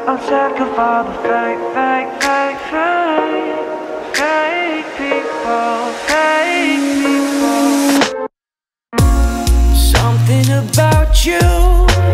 I'm sick of all the fake people, fake people. Something about you,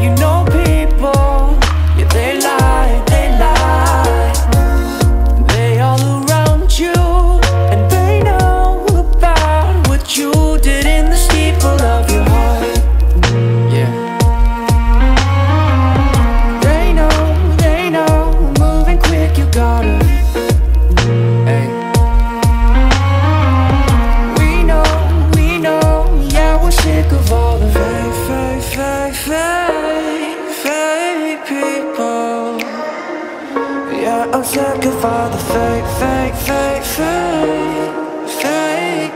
you know people, yeah they lie, they all around you, and they know about what you did in the steeple of your heart, yeah. They know, moving quick you gotta, hey. We know, yeah we're sick of all the fake people. Yeah, I'm sick of all the fake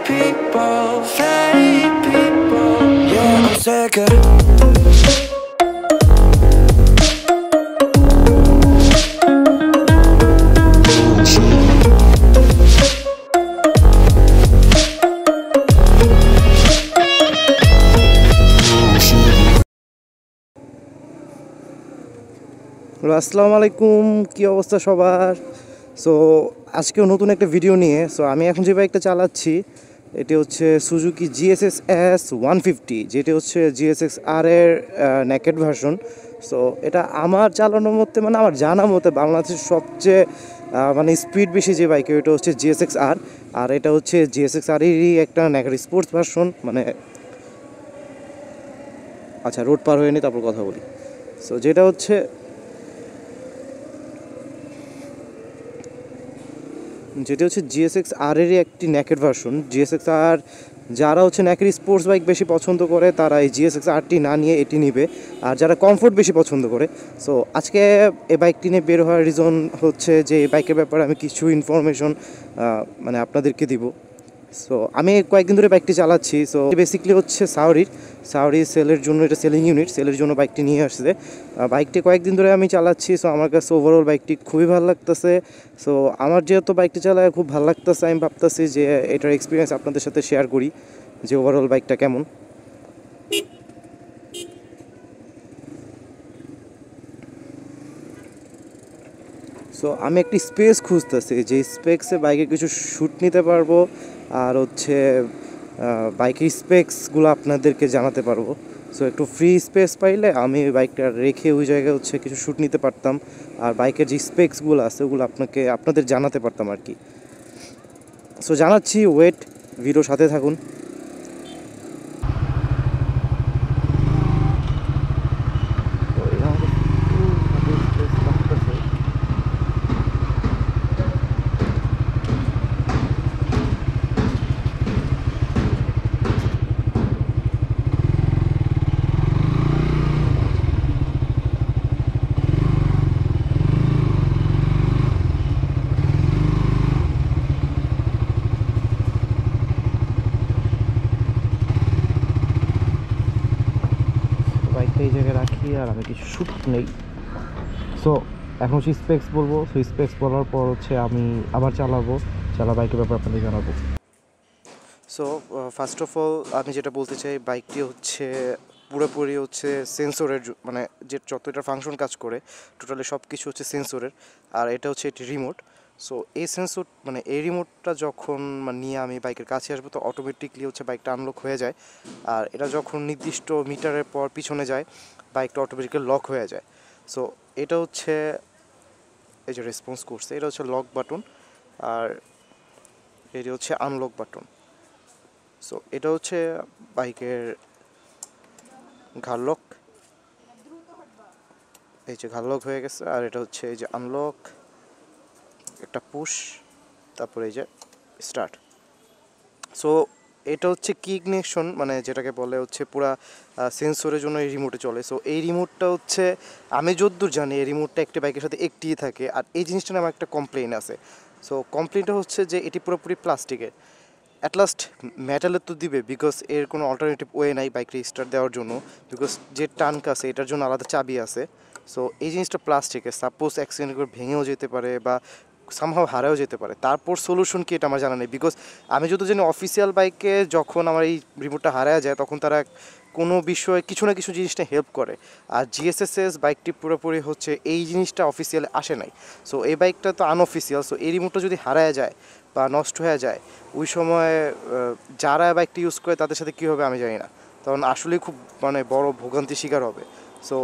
people, fake people. Yeah, I'm sick of. আসসালামু আলাইকুম, কি অবস্থা সবার? So আজকেও নতুন একটা video নিয়ে। So আমি এখন যে বাইকটা চালাচ্ছি এটি হচ্ছে সুজুকি GSX-S 150, যেটি হচ্ছে GSX-R এর নেকেড ভার্সন। সো এটা আমার চালানোর মধ্যে মানে আমার জানা মতে বাংলাদেশের সবচেয়ে মানে স্পিড বেশি যে বাইক এটা হচ্ছে GSX-R, আর এটা হচ্ছে GSX-R-এরই একটা নেকেড স্পোর্টস ভার্সন। মানে আচ্ছা, রোড পার হয়ে নি তারপর কথা বলি। সো যেটা হচ্ছে GSX-R-এরই একটি নেকেড ভার্সন। GSX-R যারা হচ্ছে নেকেড স্পোর্টস বাইক বেশি পছন্দ করে তারা এই GSX-R-টি না নিয়ে এটি নেবে, আর যারা কমফোর্ট বেশি পছন্দ করে। সো আজকে এই বাইকটি নিয়ে বের হওয়ার রিজন হচ্ছে যে এই বাইকের ব্যাপারে আমি কিছু ইনফরমেশন মানে আপনাদেরকে দিব। সো আমি কয়েকদিন ধরে বাইকটি চালাচ্ছি। সো বেসিক্যালি হচ্ছে সাউরি সেলের জন্য, এটা সেলিং ইউনিট, সেলের জন্য বাইকটি নিয়ে আসছে। বাইকটি কয়েকদিন ধরে আমি চালাচ্ছি। সো আমার কাছে ওভারঅল বাইকটি খুবই ভালো লাগতেছে। সো আমার যেহেতু বাইকটি চালায় খুব ভালো লাগতেছে, আমি ভাবতেছি যে এটার এক্সপিরিয়েন্স আপনাদের সাথে শেয়ার করি যে ওভারঅল বাইকটা কেমন। সো আমি একটি স্পেস খুঁজতেছি যে স্পেক্সে বাইকে কিছু শ্যুট নিতে পারবো, আর হচ্ছে বাইকের স্পেক্সগুলো আপনাদেরকে জানাতে পারবো। সো একটু ফ্রি স্পেস পাইলে আমি বাইকটা রেখে ওই জায়গায় হচ্ছে কিছু শ্যুট নিতে পারতাম, আর বাইকের যে স্পেক্সগুলো আছে ওগুলো আপনাদের জানাতে পারতাম আর কি। সো জানাচ্ছি, ওয়েট, ভিডিও সাথে থাকুন। এই জায়গায় রাখি আর আমি কিছু শ্যুট নেই। সো এখন হচ্ছে স্পেক্স বলবো। সো স্পেক্স বলার পর হচ্ছে আমি আবার চালা বাইকের ব্যাপারে আপনাদের জানাবো। সো ফার্স্ট অফ অল আমি যেটা বলতে চাই, বাইকটি হচ্ছে পুরোপুরি হচ্ছে সেন্সরের, মানে যে যত এটা ফাংশন কাজ করে টোটালি সব কিছু হচ্ছে সেন্সরের, আর এটা হচ্ছে একটি রিমোট। সো এই সেন্সর মানে এই রিমোটটা যখন নিয়ে আমি বাইকের কাছে আসবো তো অটোমেটিকলি হচ্ছে বাইকটা আনলক হয়ে যায়, আর এটা যখন নির্দিষ্ট মিটারের পর পিছনে যায় বাইকটা অটোমেটিক্যালি লক হয়ে যায়। সো এটা হচ্ছে এই যে রেসপন্স করছে, এটা হচ্ছে লক বাটন, আর এটি হচ্ছে আনলক বাটন। সো এটা হচ্ছে বাইকের ঘাড়লক, এই যে ঘাড়লক হয়ে গেছে, আর এটা হচ্ছে এই যে আনলক, একটা পুশ, তারপরে এই যে স্টার্ট। সো এটা হচ্ছে কি ইগনিশন, মানে যেটাকে বলে হচ্ছে পুরা সেন্সরের জন্য এই রিমোটে চলে। সো এই রিমোটটা হচ্ছে আমি যতদূর জানি এই রিমোটটা একটি বাইকের সাথে একটিই থাকে, আর এই জিনিসটা নিয়ে আমার একটা কমপ্লেন আছে। সো কমপ্লেনটা হচ্ছে যে এটি পুরোপুরি প্লাস্টিকের। অ্যাট লাস্ট মেটালের তো দিবে, বিকজ এর কোনো অল্টারনেটিভ ওয়ে নাই বাইকটা স্টার্ট দেওয়ার জন্য, বিকজ যে টানক আছে এটার জন্য আলাদা চাবি আছে। সো এই জিনিসটা প্লাস্টিকের, সাপোজ অ্যাক্সিডেন্ট করে ভেঙেও যেতে পারে বা সামহাও হারাও যেতে পারে। তারপর সলিউশন কি এটা আমার জানা নেই, বিকজ আমি যত জানি অফিসিয়াল বাইকে যখন আমার এই রিমোটটা হারায় যায় তখন তারা কোনো বিষয়ে কিছু না কিছু জিনিসটা হেল্প করে। আর জিএসএসএস বাইকটি পুরোপুরি হচ্ছে এই জিনিসটা অফিসিয়ালি আসে নাই। সো এই বাইকটা তো আনঅফিসিয়াল, সো এই রিমোটটা যদি হারায় যায় বা নষ্ট হয়ে যায় ওই সময় যারা বাইকটি ইউজ করে তাদের সাথে কী হবে আমি জানি না, তখন আসলেই খুব মানে বড় ভোগান্তির শিকার হবে। সো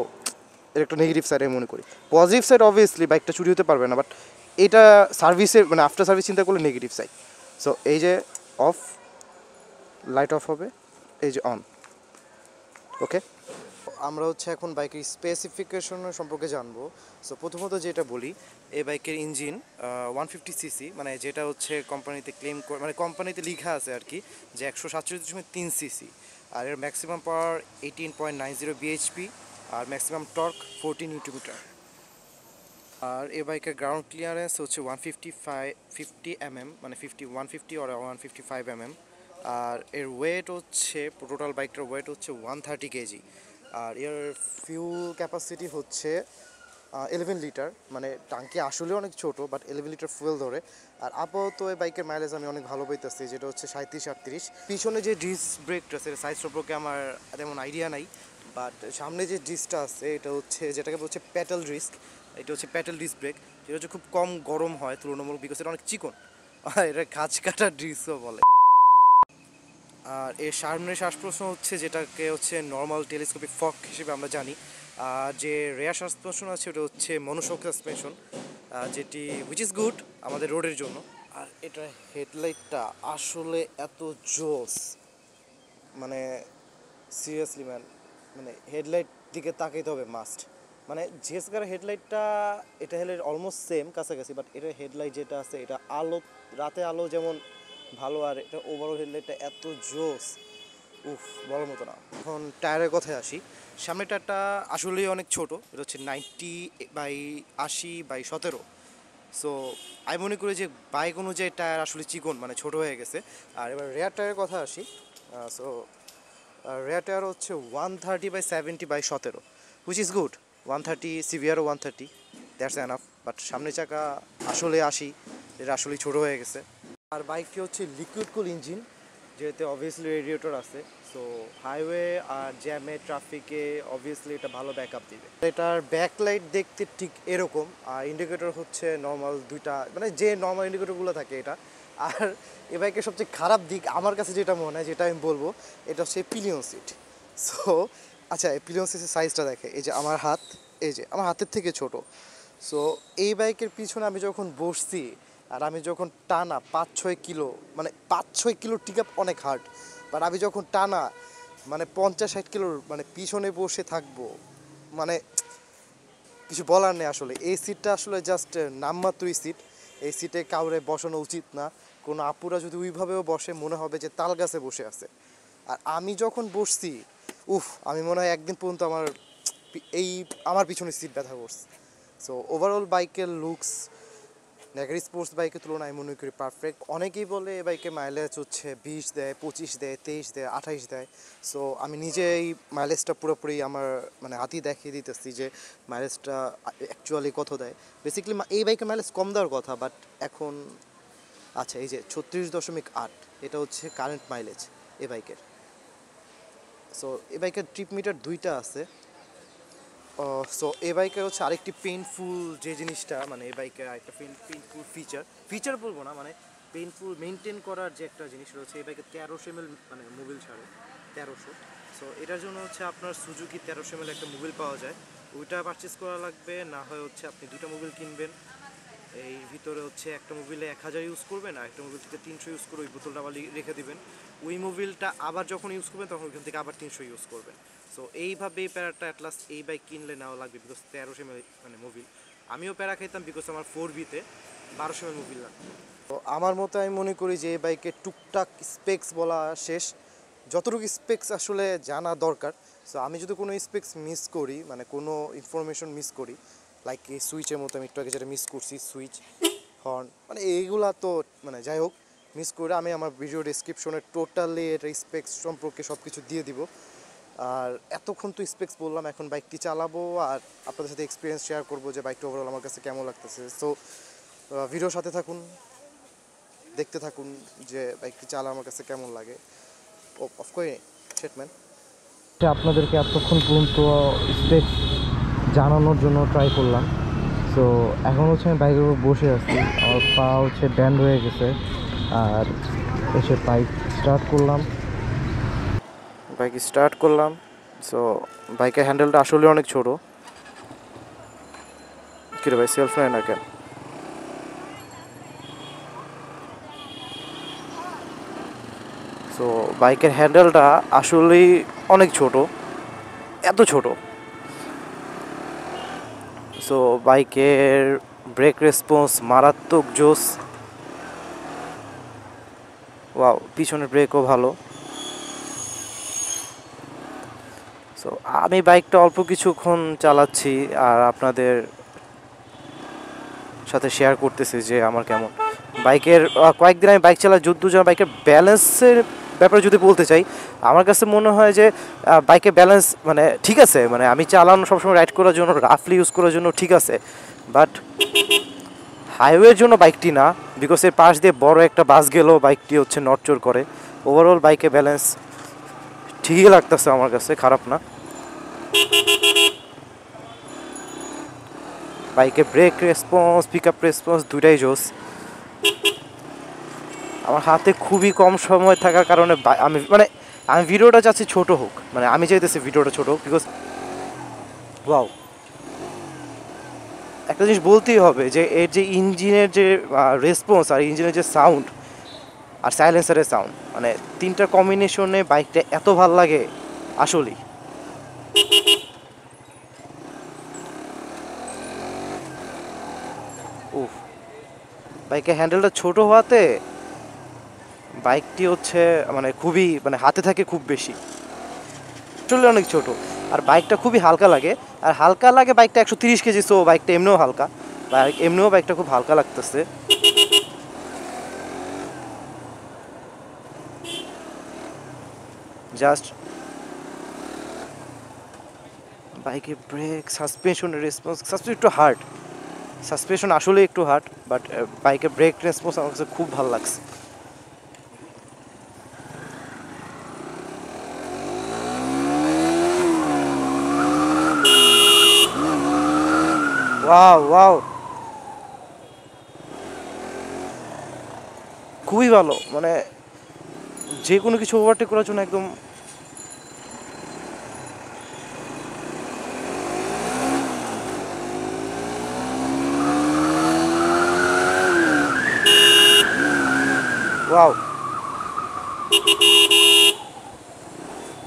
এর একটা নেগেটিভ সাইড আমি মনে করি। পজিটিভ সাইড অবভিয়াসলি বাইকটা চুরি হতে পারবে না, বাট এটা সার্ভিসের মানে আফটার সার্ভিস চিন্তা করলে নেগেটিভ সাইড। সো এই যে অফ, লাইট অফ হবে, এই যে অন। ওকে, আমরা হচ্ছে এখন বাইকের স্পেসিফিকেশন সম্পর্কে জানবো। সো প্রথমত যেটা বলি, এই বাইকের ইঞ্জিন 150cc, মানে যেটা হচ্ছে কোম্পানিতে ক্লেম করে, মানে কোম্পানিতে লেখা আছে আর কি যে 147.3cc, আর এর ম্যাক্সিমাম পাওয়ার 18.90 bhp, আর ম্যাক্সিমাম টর্ক 14 নিউটন। আর এই বাইকের গ্রাউন্ড ক্লিয়ারেন্স হচ্ছে 150 mm, মানে 150 or 155 mm। আর এর ওয়েট হচ্ছে, টোটাল বাইকটার ওয়েট হচ্ছে 130 কেজি। আর এর ফিউল ক্যাপাসিটি হচ্ছে 11 লিটার, মানে টাঙ্কি আসলে অনেক ছোট, বাট 11 লিটার ফুয়েল ধরে। আর আপাতত এই বাইকের মাইলেজ আমি অনেক ভালো পাইতেছি, যেটা হচ্ছে 37-38। পিছনে যে ডিস্ক ব্রেকটা আছে সাইজ সম্পর্কে আমার তেমন আইডিয়া নাই, বাট সামনে যে ডিস্কটা আছে এটা হচ্ছে যেটাকে বলছে প্যাটেল ডিস্ক, এটা হচ্ছে প্যাটেল ডিস্ক ব্রেক, যেটা হচ্ছে খুব কম গরম হয় তুলনামূলক, বিকজ এটা অনেক চিকন, এটা কাজ কাটা ডিস্কও বলে। আর এর সামনের শ্বাস প্রশ্ন হচ্ছে যেটাকে হচ্ছে নর্মাল টেলিস্কোপিক ফক হিসেবে আমরা জানি। আর যে রেয়ার সাসপেনশন আছে ওটা হচ্ছে মনোশক সাসপেনশন, যেটি হুইচ ইজ গুড আমাদের রোডের জন্য। আর এটা হেডলাইটটা আসলে এত জোস, মানে সিরিয়াসলি ম্যান, মানে হেডলাইট দিকে তাকাইতে হবে মাস্ট। মানে জিএসকার হেডলাইটটা এটা হলে অলমোস্ট সেম কাছাকাছি, বাট এটার হেডলাইট যেটা আছে এটা আলো, রাতে আলো যেমন ভালো, আর এটা ওভারঅল হেডলাইটটা এত জোস, উফ বলার মতো না। এখন টায়ারের কথায় আসি, সামনের টায়ারটা আসলেই অনেক ছোট, এটা হচ্ছে 90/80/17। সো আমি মনে করি যে বাইক অনুযায়ী টায়ার আসলে চিকন, মানে ছোট হয়ে গেছে। আর এবার রেয়ার টায়ারের কথা আসি, সো রেয়ার টায়ার হচ্ছে 130/70/17, which is good. 130 সিভিয়ারও 130, that's enough. But সামনের চাকা আসলে 80, এটা আসলেই ছোটো হয়ে গেছে। আর বাইকটি হচ্ছে লিকুইড কুল ইঞ্জিন, যেহেতু অবভিয়াসলি রেডিয়েটর আছে, সো হাইওয়ে আর জ্যামে ট্রাফিকে অবভিয়াসলি এটা ভালো ব্যাকআপ দিবে। এটার ব্যাকলাইট দেখতে ঠিক এরকম, আর ইন্ডিকেটর হচ্ছে নর্মাল দুইটা, মানে যে নর্মাল ইন্ডিকেটরগুলো থাকে এটা। আর এ বাইকের সবচেয়ে খারাপ দিক আমার কাছে যেটা মনে হয়, যেটা আমি বলবো, এটা হচ্ছে পিলিয়ন সিট। সো আচ্ছা, এই পিলিয়ন সিটের সাইজটা দেখে, এই যে আমার হাত, এই যে আমার হাতের থেকে ছোট। সো এই বাইকের পিছনে আমি যখন বসছি আর আমি যখন টানা 5-6 কিলো, মানে 5-6 কিলো টিক আপ অনেক হার্ড, বাট আমি যখন টানা মানে 50-60 কিলোর মানে পিছনে বসে থাকবো, মানে কিছু বলার নেই আসলে। এই সিটটা আসলে জাস্ট নামমাত্রই সিট, এই সিটে কাউরে বসানো উচিত না। কোনো আপুরা যদি ওইভাবেও বসে মনে হবে যে তাল গাছে বসে আছে। আর আমি যখন বসছি, আমি মনে হয় একদিন পর্যন্ত আমার পিছনে সিট ব্যথা করছে। সো ওভারঅল বাইকের লুকস নেগারি স্পোর্টস বাইকের তুলনায় মনে করি পারফেক্ট। অনেকেই বলে এই বাইকে মাইলেজ হচ্ছে 20 দেয়, 25 দেয়, 23 দেয়, 28 দেয়। সো আমি নিজে এই মাইলেজটা পুরোপুরি আমার মানে হাতেই দেখিয়ে দিতেছি যে মাইলেজটা অ্যাকচুয়ালি কত দেয়। বেসিক্যালি এই বাইকের মাইলেজ কম দেওয়ার কথা, বাট এখন আচ্ছা এই যে 36.8, এটা হচ্ছে কারেন্ট মাইলেজ এই বাইকের। সো এই বাইকের ট্রিপ মিটার 2টা আছে। সো এই বাইকের হচ্ছে আরেকটি পেইনফুল যে জিনিসটা, মানে এই বাইকের আরেকটা পেইনফুল ফিচার বলবো না, মানে পেইনফুল মেনটেন করার যে একটা জিনিস রয়েছে, এই বাইকে 1300 ml মানে মোবিল ছাড়ে 1300। সো এটার জন্য হচ্ছে আপনার সুজুকি 1300 ml একটা মোবিল পাওয়া যায়, ওইটা পারচেস করা লাগবে। না হয় হচ্ছে আপনি 2টা মোবিল কিনবেন, এই ভিতরে হচ্ছে একটা মোবিলে 1000 ইউজ করবেন, আর একটা মোবিল থেকে 300 ইউজ করে ওই বোতলটা আবার রেখে দিবেন। ওই মোবিলটা আবার যখন ইউজ করবেন তখন ওইখান থেকে আবার 300 ইউজ করবেন। সো এইভাবে এই প্যারাটা অ্যাটলাস্ট এই বাইক কিনলে নেওয়া লাগবে, বিকজ 1300 ml মানে মোবিল। আমিও প্যারা খাইতাম বিকজ আমার 4B-তে 1200 ml মোবিল লাগবে। তো আমার মতো আমি মনে করি যে এই বাইকে টুকটাক স্পেক্স বলা শেষ, যতটুকু স্পেক্স আসলে জানা দরকার। সো আমি যদি কোনো স্পেক্স মিস করি, মানে কোনো ইনফরমেশন মিস করি, লাইক এই সুইচের মতো আমি একটু আগে যেটা মিস করছি, সুইচ, হর্ন, মানে এইগুলা তো মানে যাই হোক মিস করে আমি আমার ভিডিও ডিসক্রিপশনে টোটালি এটা স্পেক্স সম্পর্কে সব কিছু দিয়ে দিব। আর এতক্ষণ তো স্পেক্স বললাম, এখন বাইকটি চালাবো আর আপনাদের সাথে এক্সপিরিয়েন্স শেয়ার করবো যে বাইকটা ওভারঅল আমার কাছে কেমন লাগতেছে। সো ভিডিওর সাথে থাকুন, দেখতে থাকুন যে বাইকটি চালা আমার কাছে কেমন লাগে। ও অফকোর্স সেটম্যান আপনাদেরকে এতক্ষণ পর্যন্ত স্পেক্স জানানোর জন্য ট্রাই করলাম। সো এখন হচ্ছে আমি বাইকের উপর বসে আছি, আমার পা হচ্ছে ব্যান্ড হয়ে গেছে, আর এসে বাইক স্টার্ট করলাম। সো বাইকের হ্যান্ডেলটা আসলে অনেক ছোটো। কিরে ভাই সেলফ নেয় না কেন? সো বাইকের হ্যান্ডেলটা আসলেই অনেক ছোট, এত ছোট। সো বাইকের ব্রেক রেসপন্স মারাত্মক জোস। ওয়াও, পিছনের ব্রেকও ভালো। সো আমি বাইকটা অল্প কিছুক্ষণ চালাচ্ছি আর আপনাদের সাথে শেয়ার করতেছি যে আমার কেমন। বাইকের কয়েকদিন আমি বাইক চালাই যুদ্ধ যেন বাইকের ব্যালেন্সের ব্যাপারে যদি বলতে চাই, আমার কাছে মনে হয় যে বাইকের ব্যালেন্স মানে ঠিক আছে, মানে আমি চালানো সবসময় রাইড করার জন্য, রাফলি ইউজ করার জন্য ঠিক আছে, বাট হাইওয়ের জন্য বাইকটি না। বিকজ এর পাশ দিয়ে বড় একটা বাস গেলেও বাইকটি হচ্ছে নড়চড় করে। ওভারঅল বাইকে ব্যালেন্স ঠিকই লাগতেছে আমার কাছে, খারাপ না। বাইকে brake response, pick up response দুইটাই জোস। আমার হাতে খুবই কম সময় থাকার কারণে আমি ভিডিওটা চাচ্ছি ছোট হোক, মানে আমি চাইতেছি ভিডিওটা ছোট হোক, বিকজ ওয়াও, একটা জিনিস বলতেই হবে যে এর যে ইঞ্জিনের যে রেসপন্স আর ইঞ্জিনের যে সাউন্ড আর সাইলেন্সারের সাউন্ড, মানে তিনটা কম্বিনেশনে বাইকটা এত ভাল লাগে আসলেই। উফ, বাইকের হ্যান্ডেলটা ছোট হওয়াতে বাইকটি হচ্ছে মানে খুবই মানে হাতে থাকে খুব বেশি, আসলে অনেক ছোট। আর বাইকটা খুবই হালকা লাগে, আর হালকা লাগে বাইকটা 130 কেজি। সো বাইকটা এমনিও হালকা, এমনিও বাইকটা খুব হালকা লাগতেছে। জাস্ট বাইকের ব্রেক, সাসপেনশনের রেসপন্স, সাসপেনশন একটু হার্ড, সাসপেনশন আসলে একটু হার্ড, বাট বাইকের ব্রেক রেসপন্স আমার কাছে খুব ভালো লাগছে। ওয়াও ওয়াও, খুবই ভালো, মানে যে কোনো কিছু ওভারটেক করার জন্য একদম ওয়াও।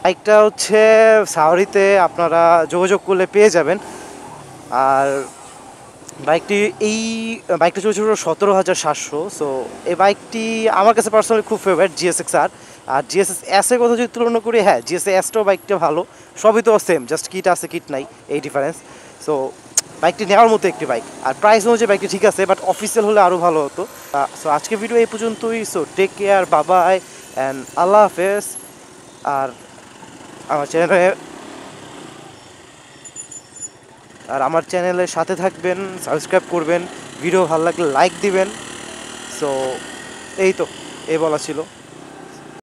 বাইকটা হচ্ছে সাওয়ারিতে আপনারা যোগাযোগ করলে পেয়ে যাবেন। আর বাইকটা চলছিল 17,700। সো এই বাইকটি আমার কাছে পার্সোনালি খুব ফেভারিট, GSX আর GSX এর কথা যদি তুলনা করি, হ্যাঁ GSX-টাও বাইকটা ভালো, সবই তো সেম, জাস্ট কিট আছে কিট নাই, এই ডিফারেন্স। সো বাইকটি নেওয়ার মতো একটি বাইক, আর প্রাইস অনুযায়ী বাইকটি ঠিক আছে, বাট অফিসিয়াল হলে আরও ভালো হতো। সো আজকে ভিডিও এই পর্যন্তই। সো টেক কেয়ার, বাবাই অ্যান্ড আল্লাহ হাফেজ। আর আমার চ্যানেলের সাথে থাকবেন, সাবস্ক্রাইব করবেন, ভিডিও ভালো লাগলে লাইক দিবেন। সো এই তো, এই বলা ছিল।